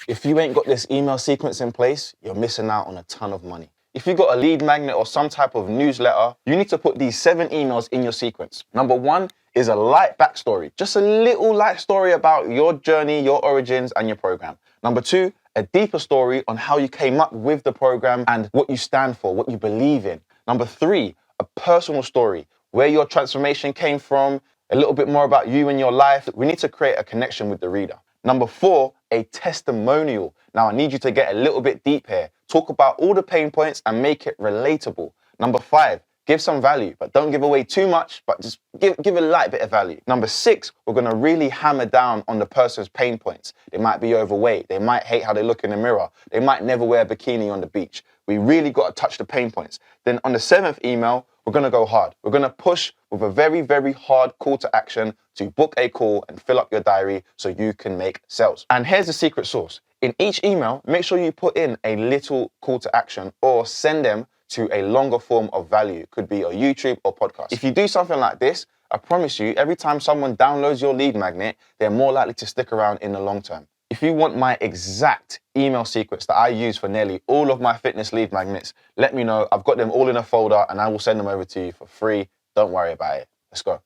If you ain't got this email sequence in place, you're missing out on a ton of money. If you got a lead magnet or some type of newsletter, you need to put these 7 emails in your sequence. Number 1 is a light backstory, just a little light story about your journey, your origins, and your program. Number 2, a deeper story on how you came up with the program and what you stand for, what you believe in. Number 3, a personal story, where your transformation came from, a little bit more about you and your life. We need to create a connection with the reader. Number 4, a testimonial. Now I need you to get a little bit deep here. Talk about all the pain points and make it relatable. Number 5, give some value, but don't give away too much, but just give a light bit of value. Number 6, we're gonna really hammer down on the person's pain points. They might be overweight. They might hate how they look in the mirror. They might never wear a bikini on the beach. We really got to touch the pain points. Then on the 7th email, we're gonna go hard. We're gonna push with a very, very hard call to action to book a call and fill up your diary so you can make sales. And here's the secret sauce. In each email, make sure you put in a little call to action or send them to a longer form of value. Could be a YouTube or podcast. If you do something like this, I promise you, every time someone downloads your lead magnet, they're more likely to stick around in the long term. If you want my exact email sequence that I use for nearly all of my fitness lead magnets, let me know. I've got them all in a folder and I will send them over to you for free. Don't worry about it. Let's go.